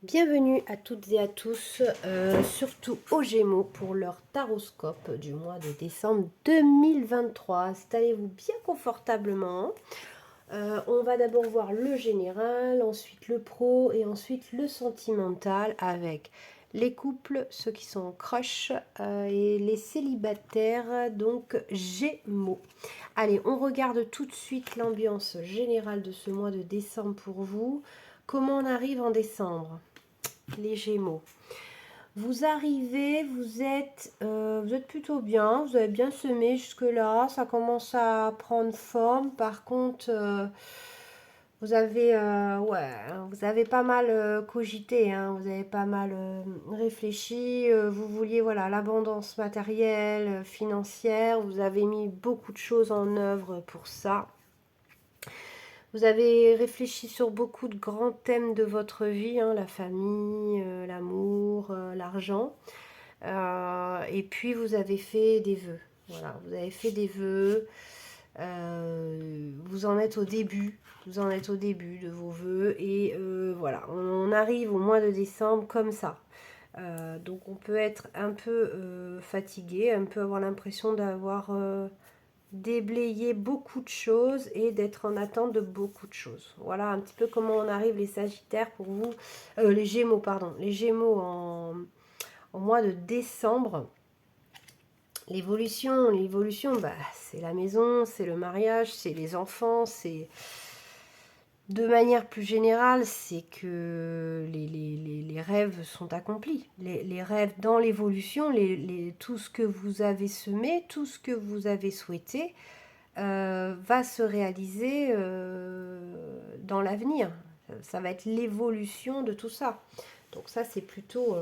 Bienvenue à toutes et à tous, surtout aux Gémeaux pour leur taroscope du mois de décembre 2023. Installez-vous bien confortablement. On va d'abord voir le général, ensuite le pro et ensuite le sentimental avec les couples, ceux qui sont en crush et les célibataires, donc Gémeaux. Allez, on regarde tout de suite l'ambiance générale de ce mois de décembre pour vous. Comment on arrive en décembre? Les Gémeaux. Vous arrivez, vous êtes plutôt bien, vous avez bien semé jusque-là, ça commence à prendre forme. Par contre, vous avez pas mal cogité, hein, vous avez pas mal réfléchi. Vous vouliez, voilà, l'abondance matérielle, financière. Vous avez mis beaucoup de choses en œuvre pour ça. Vous avez réfléchi sur beaucoup de grands thèmes de votre vie, hein, la famille, l'amour, l'argent. Et puis vous avez fait des vœux. Voilà, vous avez fait des vœux. Vous en êtes au début. Vous en êtes au début de vos vœux. Et voilà, on arrive au mois de décembre comme ça. Donc on peut être un peu fatigué, un peu avoir l'impression d'avoir déblayer beaucoup de choses et d'être en attente de beaucoup de choses. Voilà un petit peu comment on arrive les Sagittaires pour vous, les Gémeaux, pardon, les Gémeaux en mois de décembre. L'évolution, bah, c'est la maison, c'est le mariage, c'est les enfants, c'est de manière plus générale, c'est que les rêves sont accomplis. Les rêves dans l'évolution, tout ce que vous avez semé, tout ce que vous avez souhaité, va se réaliser dans l'avenir. Ça va être l'évolution de tout ça. Donc ça, c'est plutôt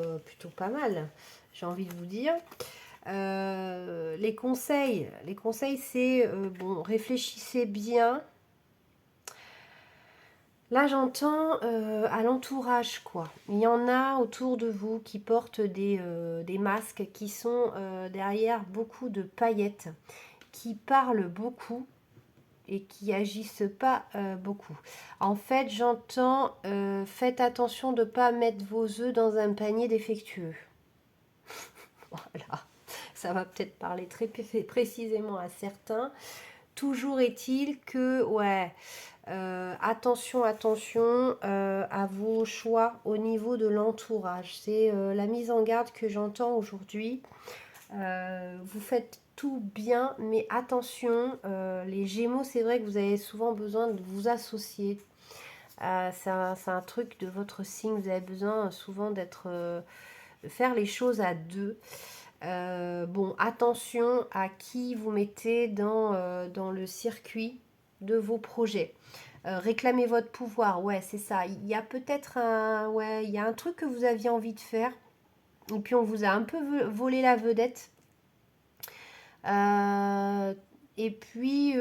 pas mal, j'ai envie de vous dire. Les conseils, c'est, bon, réfléchissez bien. Là, j'entends à l'entourage, quoi. Il y en a autour de vous qui portent des masques qui sont derrière beaucoup de paillettes, qui parlent beaucoup et qui agissent pas beaucoup. En fait, j'entends faites attention de ne pas mettre vos œufs dans un panier défectueux. Voilà, ça va peut-être parler très précisément à certains. Toujours est-il que, ouais, attention à vos choix au niveau de l'entourage. C'est la mise en garde que j'entends aujourd'hui. Vous faites tout bien, mais attention, les Gémeaux, c'est vrai que vous avez souvent besoin de vous associer. C'est un truc de votre signe, vous avez besoin souvent de faire les choses à deux. Bon, attention à qui vous mettez dans le circuit de vos projets. Réclamez votre pouvoir, ouais, c'est ça. Il y a peut-être il y a un truc que vous aviez envie de faire, et puis on vous a un peu volé la vedette. Euh, et puis,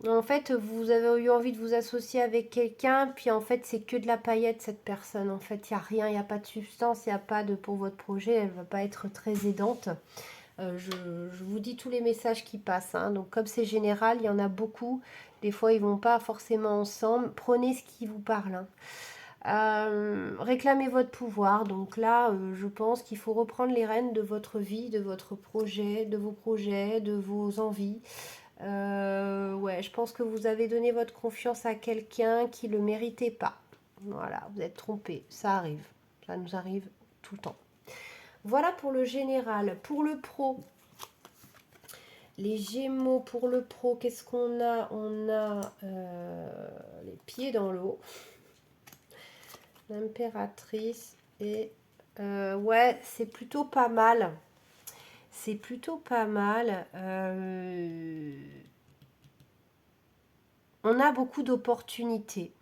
en fait, vous avez eu envie de vous associer avec quelqu'un, puis en fait, c'est que de la paillette, cette personne. En fait, il n'y a rien, il n'y a pas de substance, il n'y a pas de... Pour votre projet, elle ne va pas être très aidante. Je vous dis tous les messages qui passent, hein. Donc, comme c'est général, il y en a beaucoup. Des fois, ils ne vont pas forcément ensemble. Prenez ce qui vous parle, hein. Réclamez votre pouvoir. Donc là, je pense qu'il faut reprendre les rênes de votre vie, de votre projet, de vos projets, de vos envies. Ouais, je pense que vous avez donné votre confiance à quelqu'un qui ne le méritait pas. Voilà, vous êtes trompé. Ça arrive. Ça nous arrive tout le temps. Voilà pour le général. Pour le pro, les Gémeaux pour le pro, qu'est-ce qu'on a? On a les pieds dans l'eau, l'impératrice et ouais, c'est plutôt pas mal. C'est plutôt pas mal. On a beaucoup d'opportunités.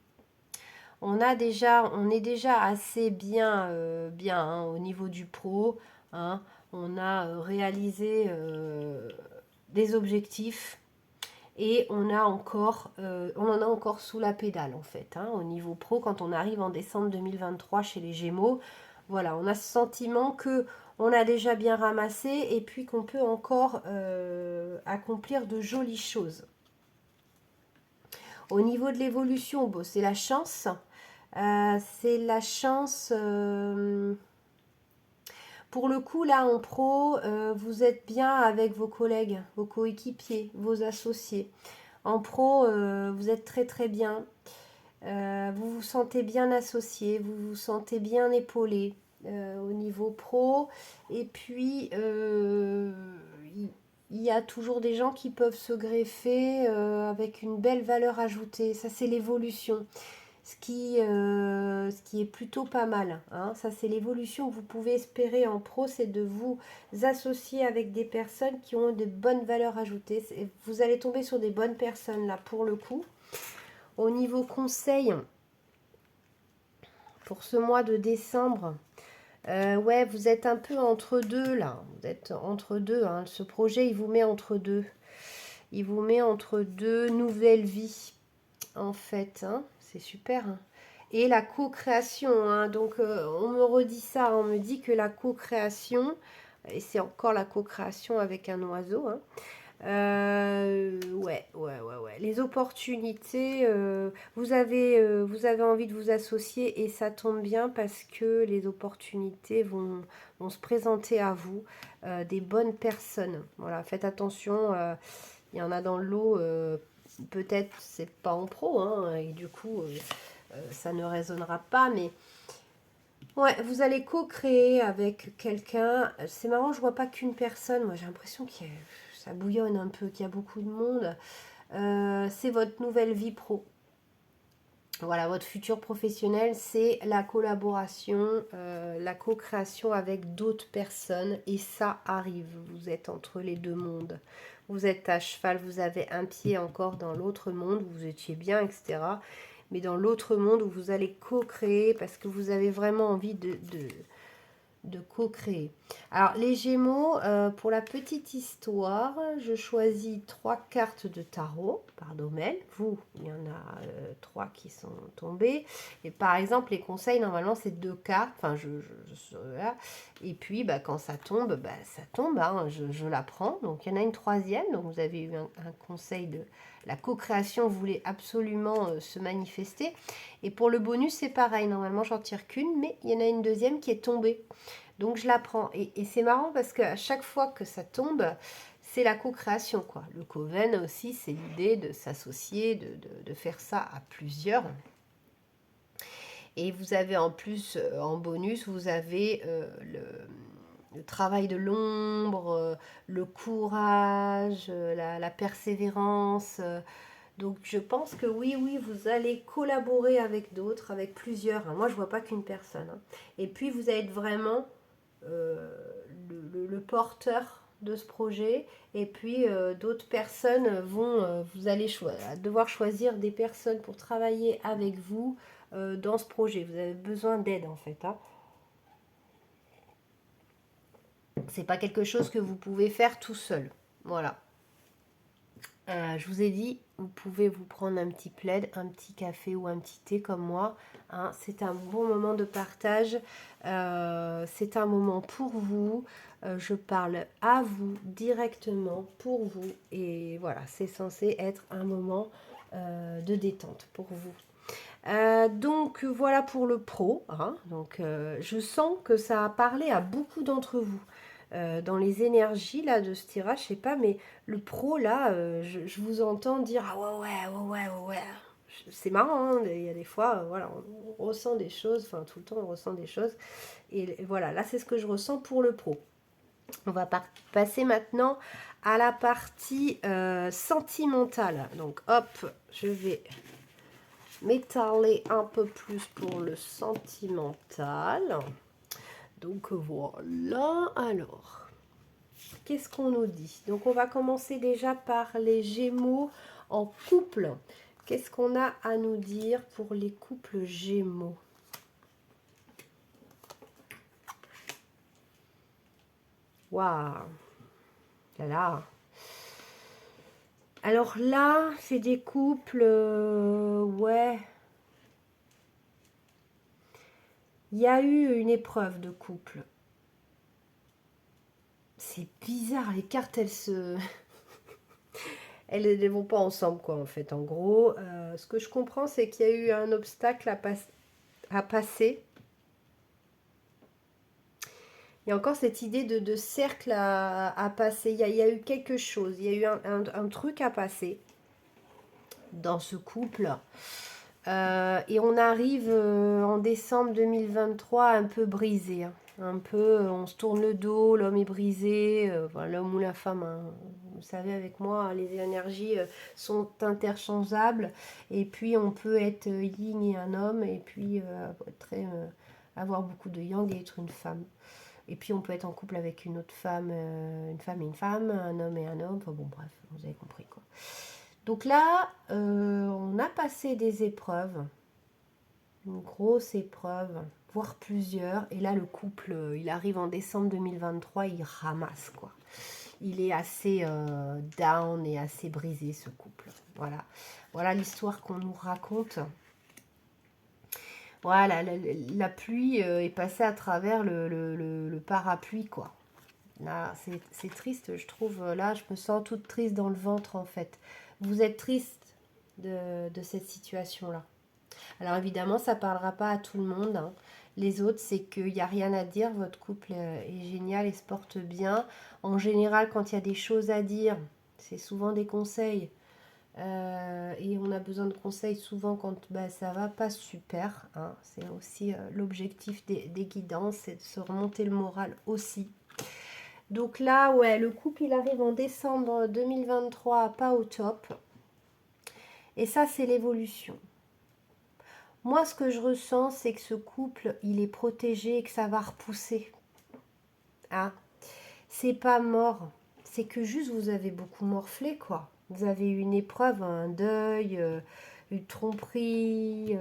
On est déjà assez bien, bien, hein, au niveau du pro, hein. On a réalisé des objectifs. Et on en a encore sous la pédale en fait, hein, au niveau pro, quand on arrive en décembre 2023 chez les Gémeaux. Voilà, on a ce sentiment que on a déjà bien ramassé et puis qu'on peut encore accomplir de jolies choses. Au niveau de l'évolution, bon, c'est la chance. C'est la chance. Pour le coup, là, en pro, vous êtes bien avec vos collègues, vos coéquipiers, vos associés. En pro, vous êtes très très bien. Vous vous sentez bien associé, vous vous sentez bien épaulé au niveau pro. Et puis, il y a toujours des gens qui peuvent se greffer avec une belle valeur ajoutée. Ça, c'est l'évolution. Ce qui est plutôt pas mal, hein. Ça, c'est l'évolution que vous pouvez espérer en pro, c'est de vous associer avec des personnes qui ont de bonnes valeurs ajoutées. Vous allez tomber sur des bonnes personnes là pour le coup. Au niveau conseil, pour ce mois de décembre, ouais, vous êtes un peu entre deux là. Vous êtes entre deux, hein. Ce projet, il vous met entre deux. Il vous met entre deux nouvelles vies, en fait, hein. C'est super, hein. Et la co-création, hein. Donc, on me redit ça, on me dit que la co-création, et c'est encore la co-création avec un oiseau, hein. Ouais. Les opportunités, vous avez envie de vous associer et ça tombe bien parce que les opportunités vont se présenter à vous, des bonnes personnes. Voilà, faites attention, il y en a dans le lot, peut-être c'est pas en pro, hein, et du coup, ça ne résonnera pas, mais ouais, vous allez co-créer avec quelqu'un. C'est marrant, je vois pas qu'une personne. Moi, j'ai l'impression que ça bouillonne un peu, qu'il y a beaucoup de monde. C'est votre nouvelle vie pro. Voilà, votre futur professionnel, c'est la collaboration, la co-création avec d'autres personnes. Et ça arrive. Vous êtes entre les deux mondes. Vous êtes à cheval, vous avez un pied encore dans l'autre monde. Vous étiez bien, etc. Mais dans l'autre monde où vous allez co-créer parce que vous avez vraiment envie de co-créer. Alors, les Gémeaux, pour la petite histoire, je choisis 3 cartes de tarot par domaine. Vous, il y en a 3 qui sont tombées. Et par exemple, les conseils, normalement, c'est 2 cartes. Enfin, voilà. Et puis, bah, quand ça tombe, ça tombe. Hein, je la prends. Donc, il y en a une troisième. Donc, vous avez eu un conseil de la co-création voulait absolument se manifester. Et pour le bonus, c'est pareil. Normalement, j'en tire qu'une, mais il y en a une deuxième qui est tombée. Donc je la prends. Et c'est marrant parce qu'à chaque fois que ça tombe, c'est la co-création, quoi. Le coven aussi, c'est l'idée de s'associer, de faire ça à plusieurs. Et vous avez en plus, en bonus, vous avez le travail de l'ombre, le courage, la persévérance. Donc je pense que oui, vous allez collaborer avec d'autres, avec plusieurs, hein. Moi, je vois pas qu'une personne, hein. Et puis, vous allez être vraiment euh, le porteur de ce projet. Et puis, d'autres personnes vous allez devoir choisir des personnes pour travailler avec vous dans ce projet. Vous avez besoin d'aide, en fait, hein. C'est pas quelque chose que vous pouvez faire tout seul. Voilà. Je vous ai dit, vous pouvez vous prendre un petit plaid, un petit café ou un petit thé comme moi, hein. C'est un bon moment de partage. C'est un moment pour vous. Je parle à vous directement pour vous. Et voilà, c'est censé être un moment de détente pour vous. Donc voilà pour le pro, hein. Donc je sens que ça a parlé à beaucoup d'entre vous. Dans les énergies là de ce tirage, je sais pas, mais le pro là, je vous entends dire ah ouais. C'est marrant, hein, il y a des fois, voilà, on ressent des choses, enfin tout le temps on ressent des choses. Et voilà, là c'est ce que je ressens pour le pro. On va passer maintenant à la partie sentimentale. Donc hop, je vais m'étaler un peu plus pour le sentimental. Donc voilà, alors, qu'est-ce qu'on nous dit? Donc on va commencer déjà par les Gémeaux en couple. Qu'est-ce qu'on a à nous dire pour les couples Gémeaux? Waouh, là. Alors là, c'est des couples, ouais. Il y a eu une épreuve de couple. C'est bizarre, les cartes, elles ne vont pas ensemble, quoi, en fait. En gros, ce que je comprends, c'est qu'il y a eu un obstacle à passer. à passer. Il y a encore cette idée de cercle à passer. Il y a eu quelque chose, il y a eu un truc à passer dans ce couple. Et on arrive en décembre 2023 un peu brisé. Hein. Un peu, on se tourne le dos, l'homme est brisé, enfin, l'homme ou la femme. Hein. Vous savez, avec moi, les énergies sont interchangeables. Et puis, on peut être yin et un homme, et puis avoir beaucoup de yang et être une femme. Et puis, on peut être en couple avec une autre femme, une femme et une femme, un homme et un homme. Enfin bon, bref, vous avez compris quoi. Donc là, on a passé des épreuves, une grosse épreuve, voire plusieurs. Et là, le couple, il arrive en décembre 2023, il ramasse quoi. Il est assez down et assez brisé ce couple. Voilà, voilà l'histoire qu'on nous raconte. Voilà, la pluie est passée à travers le parapluie quoi. Là, c'est triste, je trouve. Là, je me sens toute triste dans le ventre, en fait. Vous êtes triste de cette situation-là. Alors, évidemment, ça ne parlera pas à tout le monde. Hein. Les autres, c'est qu'il n'y a rien à dire. Votre couple est génial et se porte bien. En général, quand il y a des choses à dire, c'est souvent des conseils. Et on a besoin de conseils souvent quand ça va pas super. Hein. C'est aussi l'objectif des guidances, c'est de se remonter le moral aussi. Donc là, ouais, le couple, il arrive en décembre 2023, pas au top. Et ça, c'est l'évolution. Moi, ce que je ressens, c'est que ce couple, il est protégé et que ça va repousser. Ah, c'est pas mort. C'est que juste, vous avez beaucoup morflé, quoi. Vous avez eu une épreuve, un deuil, une tromperie,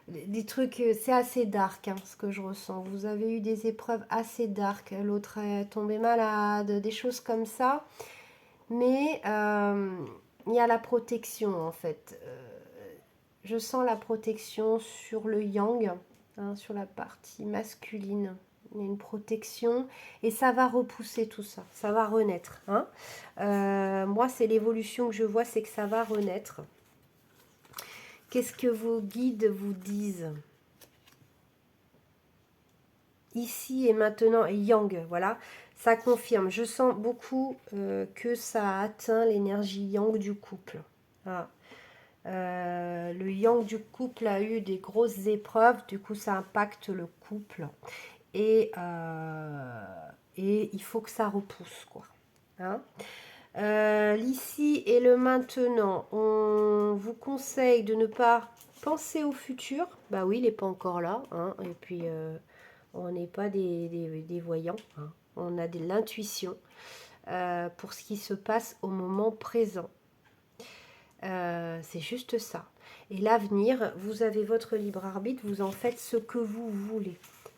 des trucs, c'est assez dark hein, ce que je ressens. Vous avez eu des épreuves assez dark. L'autre est tombé malade, des choses comme ça. Mais il y a la protection en fait. Je sens la protection sur le yang, hein, sur la partie masculine. Il y a une protection et ça va repousser tout ça. Ça va renaître. Hein. Moi, c'est l'évolution que je vois, c'est que ça va renaître. Qu'est-ce que vos guides vous disent ? Ici et maintenant, yang, voilà, ça confirme. Je sens beaucoup que ça a atteint l'énergie yang du couple. Ah. Le yang du couple a eu des grosses épreuves, du coup ça impacte le couple. Et il faut que ça repousse, quoi. Hein. L'ici et le maintenant, on vous conseille de ne pas penser au futur. Bah oui, il n'est pas encore là. Hein. Et puis, on n'est pas des voyants. Hein. On a de l'intuition pour ce qui se passe au moment présent. C'est juste ça. Et l'avenir, vous avez votre libre arbitre, vous en faites ce que vous voulez.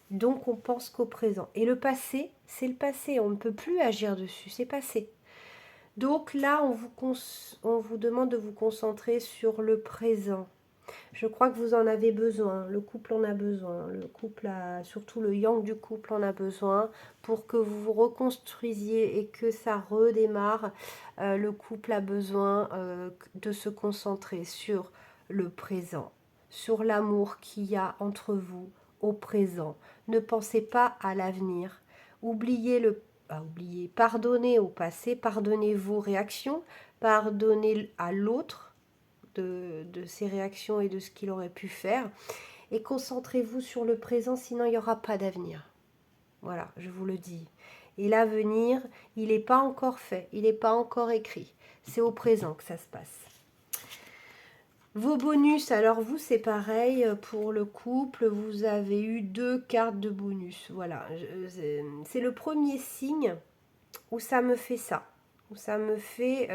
Donc on pense qu'au présent. Et le passé, c'est le passé, on ne peut plus agir dessus, c'est passé. Donc là, on vous demande de vous concentrer sur le présent. Je crois que vous en avez besoin, le couple en a besoin, le couple a, surtout le yang du couple en a besoin pour que vous vous reconstruisiez et que ça redémarre. Le couple a besoin de se concentrer sur le présent, sur l'amour qu'il y a entre vous au présent. Ne pensez pas à l'avenir. Pardonnez au passé, pardonnez vos réactions, pardonnez à l'autre de ses réactions et de ce qu'il aurait pu faire. Et concentrez-vous sur le présent, sinon il n'y aura pas d'avenir. Voilà, je vous le dis. Et l'avenir, il n'est pas encore fait, il n'est pas encore écrit. C'est au présent que ça se passe. Vos bonus, alors vous c'est pareil, pour le couple, vous avez eu 2 cartes de bonus. Voilà, c'est le premier signe où ça me fait ça. Où ça me fait...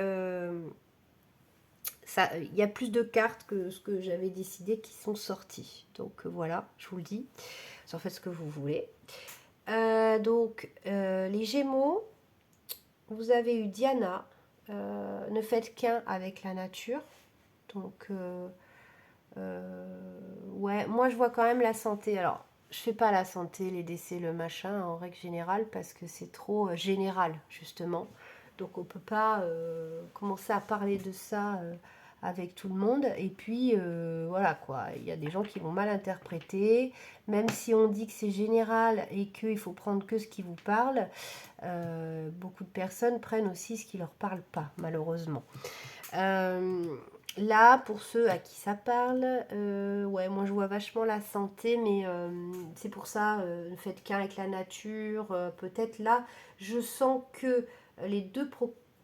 il y a plus de cartes que ce que j'avais décidé qui sont sorties. Donc voilà, je vous le dis. Vous en faites ce que vous voulez. Les Gémeaux, vous avez eu Diana. Ne faites qu'un avec la nature. Donc, ouais, moi je vois quand même la santé. Alors, je fais pas la santé, les décès, le machin, en règle générale, parce que c'est trop général, justement. Donc, on peut pas commencer à parler de ça avec tout le monde. Et puis, voilà quoi, il y a des gens qui vont mal interpréter. Même si on dit que c'est général et qu'il faut prendre que ce qui vous parle, beaucoup de personnes prennent aussi ce qui ne leur parle pas, malheureusement. Là, pour ceux à qui ça parle, ouais, moi je vois vachement la santé, mais c'est pour ça, ne faites qu'un avec la nature. Peut-être là, je sens que les deux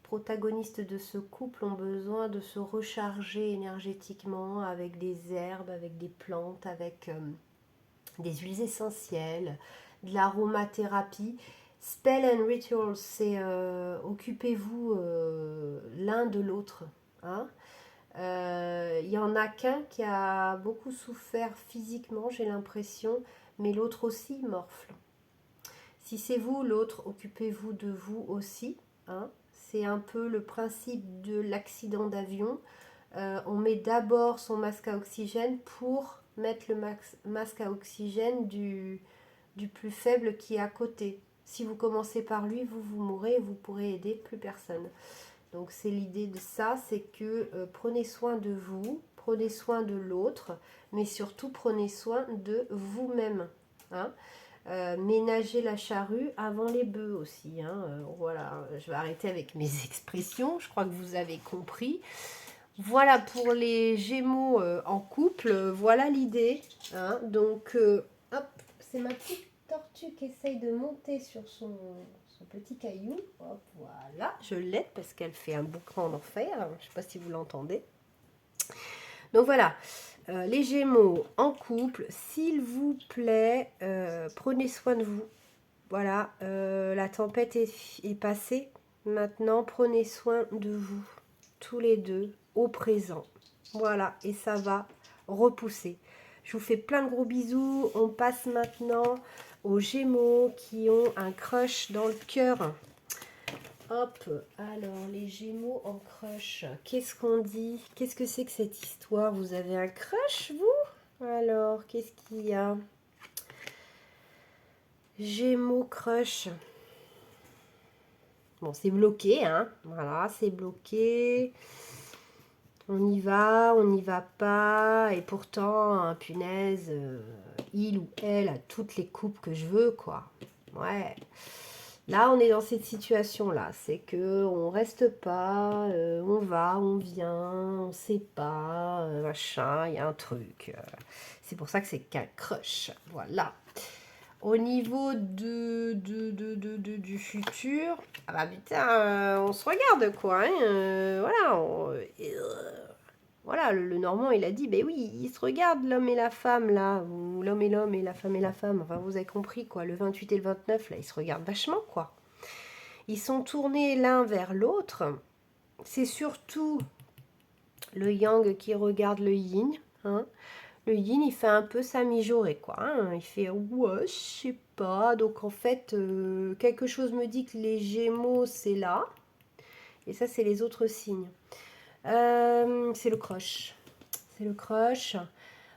protagonistes de ce couple ont besoin de se recharger énergétiquement avec des herbes, avec des plantes, avec des huiles essentielles, de l'aromathérapie. Spell and rituals, c'est occupez-vous l'un de l'autre. Hein. Y en a qu'un qui a beaucoup souffert physiquement, j'ai l'impression, mais l'autre aussi morfle. Si c'est vous, l'autre, occupez-vous de vous aussi. Hein. C'est un peu le principe de l'accident d'avion. On met d'abord son masque à oxygène pour mettre le masque à oxygène du plus faible qui est à côté. Si vous commencez par lui, vous mourrez et vous pourrez aider plus personne. Donc c'est l'idée de ça, c'est que prenez soin de vous, prenez soin de l'autre, mais surtout prenez soin de vous-même. Hein. Ménagez la charrue avant les bœufs aussi. Hein. Voilà, je vais arrêter avec mes expressions, je crois que vous avez compris. Voilà pour les Gémeaux en couple, voilà l'idée. Hein. Donc, hop, c'est ma petite tortue qui essaye de monter sur son petit caillou. Hop, voilà, je l'aide parce qu'elle fait un boucan d'enfer. Je ne sais pas si vous l'entendez. Donc voilà, les Gémeaux en couple, s'il vous plaît, prenez soin de vous. Voilà, la tempête est passée. Maintenant, prenez soin de vous, tous les deux, au présent. Voilà, et ça va repousser. Je vous fais plein de gros bisous. On passe maintenant aux Gémeaux qui ont un crush dans le cœur. Hop, alors les Gémeaux en crush. Qu'est-ce qu'on dit? Qu'est-ce que c'est que cette histoire? Vous avez un crush, vous? Alors, qu'est-ce qu'il y a? Gémeaux crush. Bon, c'est bloqué, hein. Voilà, c'est bloqué. On y va, on n'y va pas. Et pourtant, punaise, il ou elle a toutes les coupes que je veux, quoi. Ouais. Là, on est dans cette situation-là. C'est que on reste pas, on va, on vient, on sait pas, machin, il y a un truc. C'est pour ça que c'est qu'un crush. Voilà. Au niveau du futur, ah bah putain, on se regarde quoi. Hein, voilà. Voilà, le Normand, il a dit, ben oui, ils se regardent l'homme et la femme là, ou l'homme et la femme et la femme. Enfin, vous avez compris quoi. Le 28 et le 29, là, ils se regardent vachement quoi. Ils sont tournés l'un vers l'autre. C'est surtout le yang qui regarde le yin. Hein. Le yin, il fait un peu sa mijaurée, quoi. Hein. Il fait, ouais, je sais pas. Donc, en fait, quelque chose me dit que les Gémeaux, c'est là. Et ça, c'est les autres signes. C'est le crush. C'est le crush.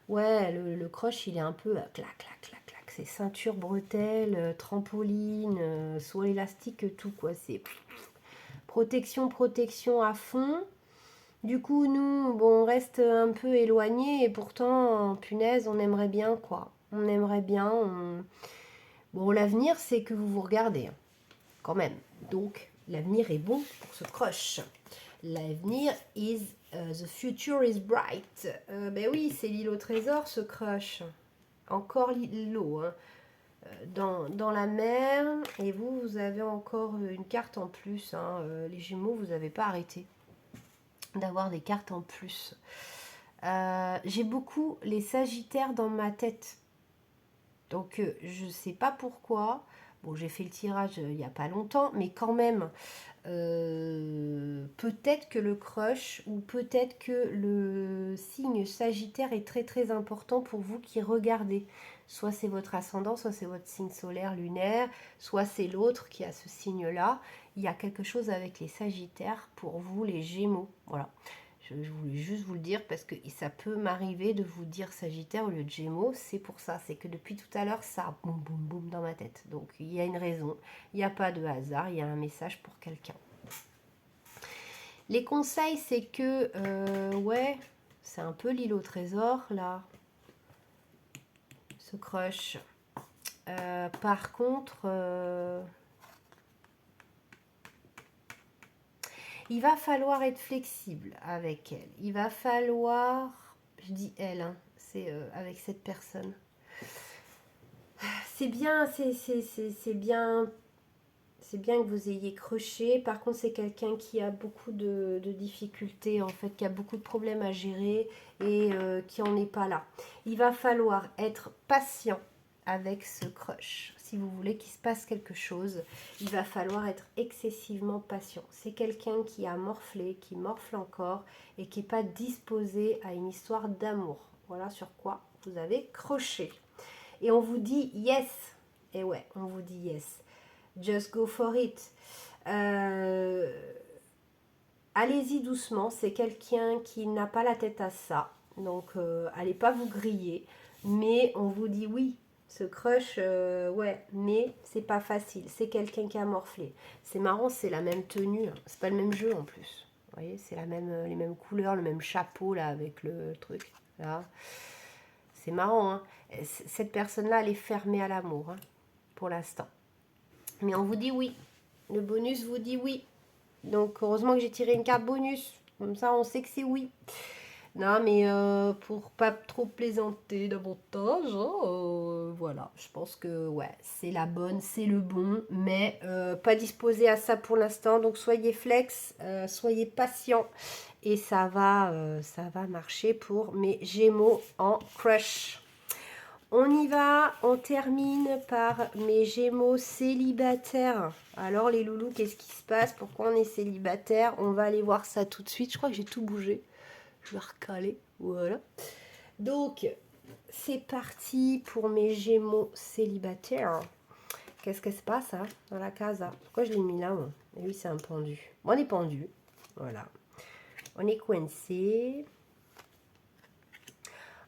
Ouais, le crush, il est un peu clac, clac, clac, clac. C'est ceinture, bretelle, trampoline, soit élastique, tout, quoi. C'est protection, protection à fond. Du coup, nous, bon, on reste un peu éloignés et pourtant, punaise, on aimerait bien, quoi. On aimerait bien. Bon, l'avenir, c'est que vous vous regardez, hein, quand même. Donc, l'avenir est bon pour ce crush. L'avenir is... the future is bright. Ben oui, c'est l'île au trésor, ce crush. Encore l'eau, hein. Dans la mer. Et vous avez encore une carte en plus. Hein. Les Gémeaux, vous n'avez pas arrêté d'avoir des cartes en plus. J'ai beaucoup les Sagittaires dans ma tête. Donc, je ne sais pas pourquoi. Bon, j'ai fait le tirage il n'y a pas longtemps, mais quand même, peut-être que le crush ou peut-être que le signe Sagittaire est très très important pour vous qui regardez. Soit c'est votre ascendant, soit c'est votre signe solaire lunaire, soit c'est l'autre qui a ce signe-là. Il y a quelque chose avec les Sagittaires pour vous, les Gémeaux. Voilà. Je voulais juste vous le dire parce que ça peut m'arriver de vous dire Sagittaire au lieu de Gémeaux. C'est pour ça, c'est que depuis tout à l'heure, ça boum boum boum dans ma tête. Donc il y a une raison, il n'y a pas de hasard, il y a un message pour quelqu'un. Les conseils, c'est que, ouais, c'est un peu l'île au trésor, là, ce crush. Par contre, il va falloir être flexible avec elle. Il va falloir, je dis elle, hein, c'est avec cette personne. C'est bien, c'est bien. C'est bien que vous ayez croché. Par contre, c'est quelqu'un qui a beaucoup de difficultés, en fait, qui a beaucoup de problèmes à gérer et qui n'en est pas là. Il va falloir être patient avec ce crush. Si vous voulez qu'il se passe quelque chose, il va falloir être excessivement patient. C'est quelqu'un qui a morflé, qui morfle encore et qui n'est pas disposé à une histoire d'amour. Voilà sur quoi vous avez croché. Et on vous dit yes. Et ouais, on vous dit yes. Just go for it. Allez-y doucement, c'est quelqu'un qui n'a pas la tête à ça. Donc, allez pas vous griller. Mais on vous dit oui, ce crush, ouais, mais c'est pas facile. C'est quelqu'un qui a morflé. C'est marrant, c'est la même tenue. C'est pas le même jeu en plus. Vous voyez, c'est les mêmes couleurs, le même chapeau là avec le truc. Là. C'est marrant, hein. Cette personne-là, elle est fermée à l'amour, hein, pour l'instant. Mais on vous dit oui. Le bonus vous dit oui. Donc, heureusement que j'ai tiré une carte bonus. Comme ça, on sait que c'est oui. Non, mais pour pas trop plaisanter davantage, hein, voilà. Je pense que, ouais, c'est la bonne, c'est le bon. Mais pas disposé à ça pour l'instant. Donc, soyez flex, soyez patient. Et ça va marcher pour mes Gémeaux en crush. On y va, on termine par mes Gémeaux célibataires. Alors les loulous, qu'est-ce qui se passe? Pourquoi on est célibataire? On va aller voir ça tout de suite. Je crois que j'ai tout bougé. Je vais recaler. Voilà. Donc, c'est parti pour mes Gémeaux célibataires. Qu'est-ce qui se passe hein, dans la casa? Pourquoi je l'ai mis là? Et lui, c'est un pendu. Bon, on est pendu. Voilà. On est coincé.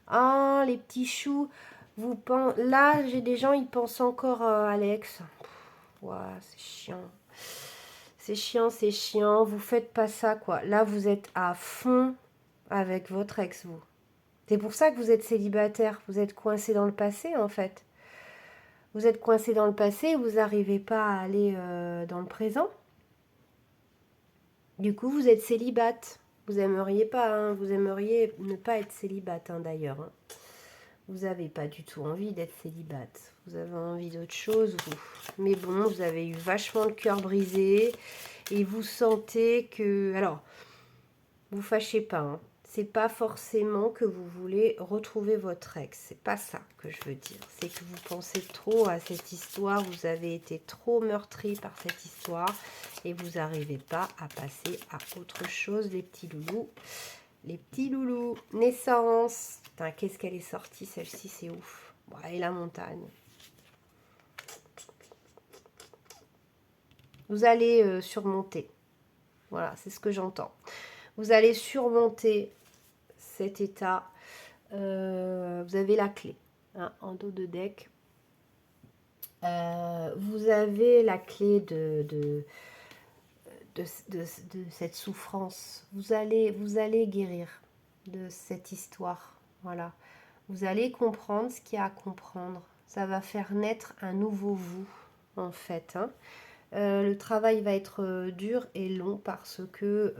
Ah, les petits choux. Là, j'ai des gens, ils pensent encore à Alex. Ouais, c'est chiant. C'est chiant, c'est chiant. Vous faites pas ça, quoi. Là, vous êtes à fond avec votre ex, vous. C'est pour ça que vous êtes célibataire. Vous êtes coincé dans le passé, en fait. Vous êtes coincé dans le passé, vous n'arrivez pas à aller dans le présent. Du coup, vous êtes célibate. Vous aimeriez pas, hein, vous aimeriez ne pas être célibate, hein, d'ailleurs. Hein. Vous n'avez pas du tout envie d'être célibate. Vous avez envie d'autre chose, vous. Mais bon, vous avez eu vachement le cœur brisé. Et vous sentez que... Alors, vous fâchez pas. Hein. C'est pas forcément que vous voulez retrouver votre ex. C'est pas ça que je veux dire. C'est que vous pensez trop à cette histoire. Vous avez été trop meurtri par cette histoire. Et vous n'arrivez pas à passer à autre chose, les petits loulous. Les petits loulous. Naissance. Putain, qu'est-ce qu'elle est sortie, celle-ci, c'est ouf. Bon, et la montagne. Vous allez surmonter. Voilà, c'est ce que j'entends. Vous allez surmonter cet état. Vous avez la clé hein, en dos de deck. Vous avez la clé de cette souffrance. Vous allez guérir de cette histoire. Voilà. Vous allez comprendre ce qu'il y a à comprendre. Ça va faire naître un nouveau vous, en fait. Hein. Le travail va être dur et long parce que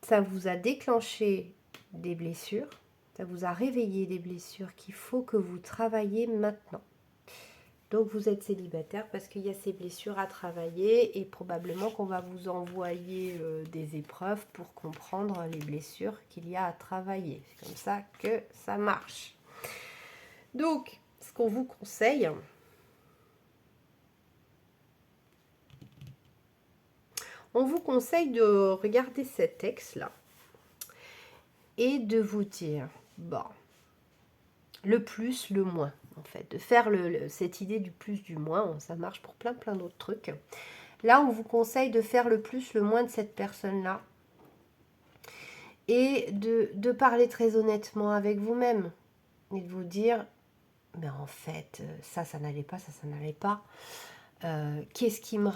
ça vous a déclenché des blessures. Ça vous a réveillé des blessures qu'il faut que vous travaillez maintenant. Donc vous êtes célibataire parce qu'il y a ces blessures à travailler et probablement qu'on va vous envoyer des épreuves pour comprendre les blessures qu'il y a à travailler. C'est comme ça que ça marche. Donc, ce qu'on vous conseille, on vous conseille de regarder cet texte-là et de vous dire, bon, le plus, le moins. En fait, de faire cette idée du plus, du moins, ça marche pour plein d'autres trucs. Là, on vous conseille de faire le plus, le moins de cette personne-là et de parler très honnêtement avec vous-même et de vous dire, mais en fait, ça n'allait pas, ça n'allait pas. Qu'est-ce qui me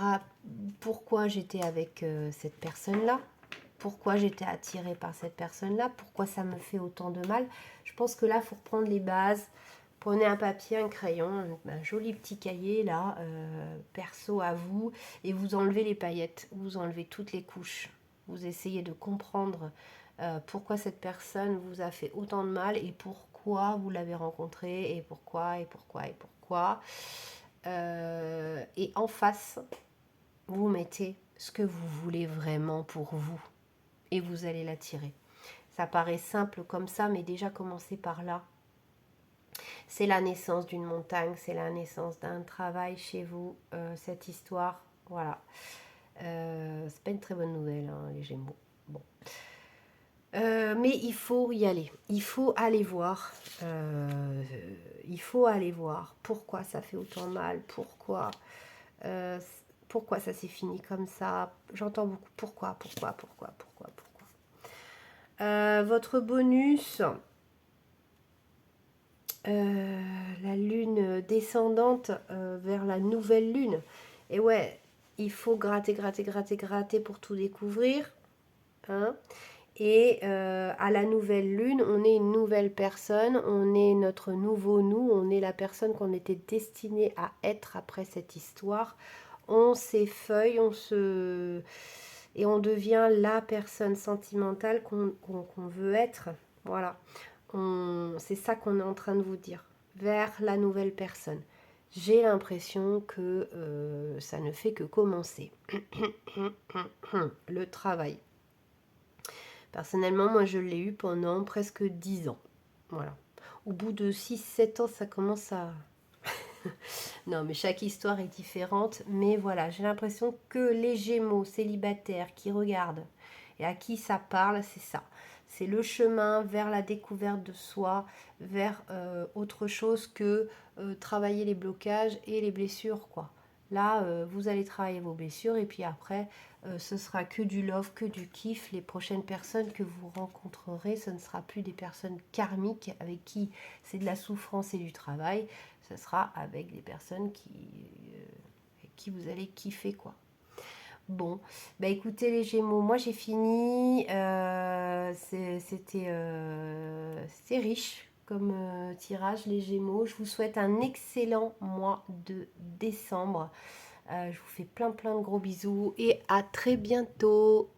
pourquoi j'étais avec cette personne-là, pourquoi j'étais attirée par cette personne-là, pourquoi ça me fait autant de mal. Je pense que là, il faut reprendre les bases. Prenez un papier, un crayon, un joli petit cahier là, perso à vous, et vous enlevez les paillettes, vous enlevez toutes les couches. Vous essayez de comprendre pourquoi cette personne vous a fait autant de mal et pourquoi vous l'avez rencontrée et pourquoi et pourquoi et pourquoi. Et en face, vous mettez ce que vous voulez vraiment pour vous et vous allez l'attirer. Ça paraît simple comme ça, mais déjà commencez par là. C'est la naissance d'une montagne, c'est la naissance d'un travail chez vous, cette histoire. Voilà. C'est pas une très bonne nouvelle, hein, les Gémeaux. Bon. Mais il faut y aller. Il faut aller voir. Il faut aller voir pourquoi ça fait autant mal, euh, pourquoi ça s'est fini comme ça. J'entends beaucoup pourquoi. Votre bonus, la lune descendante vers la nouvelle lune. Et ouais, il faut gratter pour tout découvrir. Hein. Et à la nouvelle lune, on est une nouvelle personne, on est notre nouveau nous, on est la personne qu'on était destiné à être après cette histoire. On s'effeuille, et on devient la personne sentimentale qu'on veut être. Voilà. C'est ça qu'on est en train de vous dire. Vers la nouvelle personne. J'ai l'impression que ça ne fait que commencer. Le travail. Personnellement, moi, je l'ai eu pendant presque 10 ans. Voilà. Au bout de 6-7 ans, ça commence à... Non, mais chaque histoire est différente. Mais voilà, j'ai l'impression que les Gémeaux célibataires qui regardent et à qui ça parle, c'est ça. C'est le chemin vers la découverte de soi, vers autre chose que travailler les blocages et les blessures, quoi. Là, vous allez travailler vos blessures et puis après, ce sera que du love, que du kiff. Les prochaines personnes que vous rencontrerez, ce ne sera plus des personnes karmiques avec qui c'est de la souffrance et du travail. Ce sera avec des personnes avec qui vous allez kiffer, quoi. Bon, bah écoutez les Gémeaux, moi j'ai fini. C'était riche comme tirage les Gémeaux. Je vous souhaite un excellent mois de décembre. Je vous fais plein de gros bisous et à très bientôt.